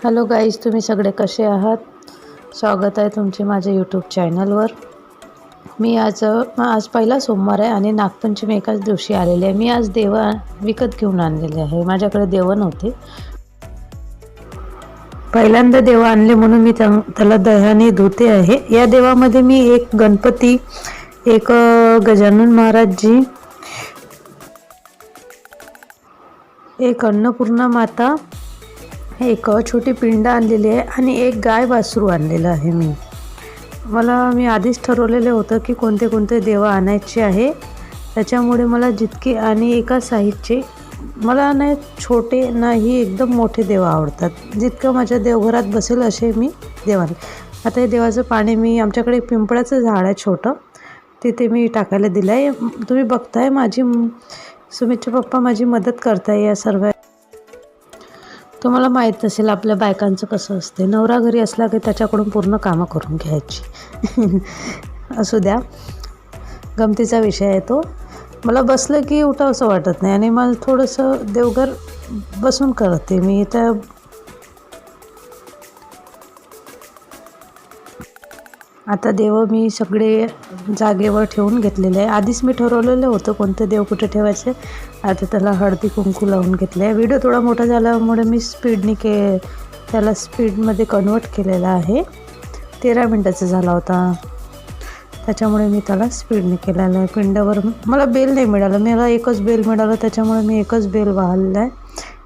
Hello guys, तुम्ही सगळे कसे आहात? स्वागत आहे तुमचे माझ्या यूट्यूब चॅनलवर. मी आज पहिला सोमवार आहे आणि नागपंचमी एकाच दिवशी आलेली आहे. मी आज देवा विकत घेऊन आणलेले आहे. माझ्याकडे देव नव्हते. पहिल्यांदा देव आणले म्हणून मी त्याला दह्याने धुते आहे. या देवामध्ये मी एक गणपती, एक गजानन महाराजजी, एक अन्नपूर्णा माता, एक छोटी पिंड आणलेली आहे आणि एक गाय वासरू आणलेलं आहे. मी आधीच ठरवलेलं होतं की कोणते कोणते देव आणायचे आहे. त्याच्यामुळे मला जितके आणि एका साईजचे, मला नाही छोटे नाही एकदम मोठे देव आवडतात. जितकं माझ्या देवघरात बसेल असे मी देव आणले. आता हे देवाचं पाणी मी, आमच्याकडे पिंपळाचं झाड आहे छोटं, तिथे मी टाकायला दिलं आहे. तुम्ही बघताय सुमितचे पप्पा माझी मदत करताय या सर्व. तुम्हाला माहीत असेल आपल्या बायकांचं कसं असते, नवरा घरी असला की त्याच्याकडून पूर्ण कामं करून घ्यायची. असू द्या, गमतीचा विषय आहे तो. मला बसलं की उठावंसं वाटत नाही आणि मला थोडंसं देवघर बसून करते मी. तर आता देव मी सगळे जागेवर ठेवून घेतलेले आहे. आधीच मी ठरवलेलं होतं कोणते देव कुठे ठेवायचे. आता त्याला हळदी कुंकू लावून घेतले आहे. व्हिडिओ थोडा मोठा झाल्यामुळे मी त्याला स्पीडमध्ये कन्वर्ट केलेला आहे. 13 मिनटाचा झाला होता, त्याच्यामुळे मी त्याला स्पीडने केलेला आहे. पिंडावर मला बेल नाही मिळालं, मला एकच बेल मिळालं, त्याच्यामुळे मी एकच बेल वाहलेला आहे.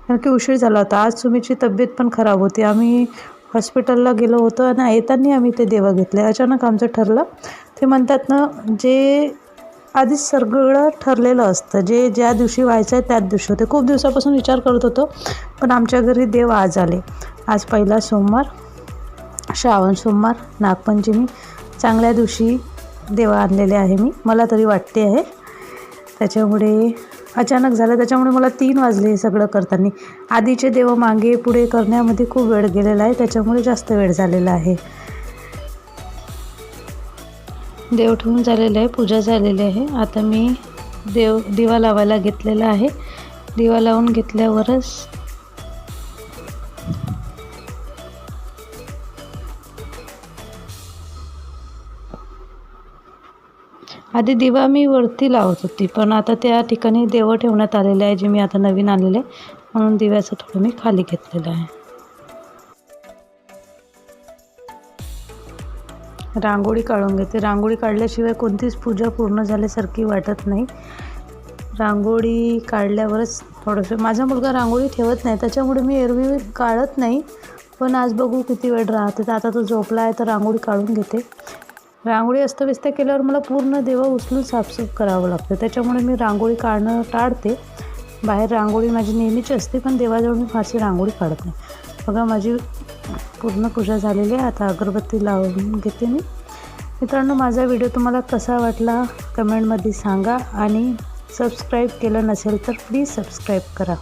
कारण की उशीर झाला होता. आज सुमीची तब्येत पण खराब होती. आम्ही हॉस्पिटलला गेलो होतो आणि येताना आम्ही ते देव घेतले. अचानक आमचं ठरलं. ते म्हणतात ना, जे आधीच सगळं ठरलेलं असतं, जे ज्या दिवशी व्हायचं आहे त्याच दिवशी होते. खूप दिवसापासून विचार करत होतो, पण आमच्या घरी देव आज आले. आज पहिला सोमवार, श्रावण सोमवार, नागपंचमी, चांगल्या दिवशी देव आणलेले आहे मला तरी वाटते आहे. त्याच्यामुळे अचानक झालं, त्याच्यामुळे मला 3 वाजले हे सगळं करताना. आधीचे देव मागे पुढे करण्यामध्ये खूप वेळ गेलेला आहे, त्याच्यामुळे जास्त वेळ झालेला आहे. देव ठेवून झालेलं आहे, पूजा झालेली आहे. आता मी दिवा लावायला घेतलेला आहे. दिवा लावून घेतल्यावरच आधी दिवा मी वरती लावत होती, पण आता त्या ठिकाणी देव ठेवण्यात आलेले आहे, जे मी आता नवीन आणलेले, म्हणून दिव्याचं थोडं मी खाली घेतलेलं आहे. रांगोळी काढून घेते. रांगोळी काढल्याशिवाय कोणतीच पूजा पूर्ण झाल्यासारखी वाटत नाही. रांगोळी काढल्यावरच थोडंसं, माझा मुलगा रांगोळी ठेवत नाही, त्याच्यामुळे मी एरवी काढत नाही. पण आज बघू किती वेळ राहते. तर आता तो झोपला आहे तर रांगोळी काढून घेते. रांगोळी अस्तव्यस्त केल्यावर मला पूर्ण देव उचलून साफसूफ करावं लागतं, त्याच्यामुळे मी रांगोळी काढणं टाळते. बाहेर रांगोळी माझी नेहमीची असते, पण देवाजवळ मी फारशी रांगोळी काढत नाही. बघा, माझी पूर्ण पूजा झालेली आहे. आता अगरबत्ती लावून घेते मी. मित्रांनो, माझा व्हिडिओ तुम्हाला कसा वाटला कमेंटमध्ये सांगा आणि सबस्क्राईब केलं नसेल तर प्लीज सबस्क्राईब करा.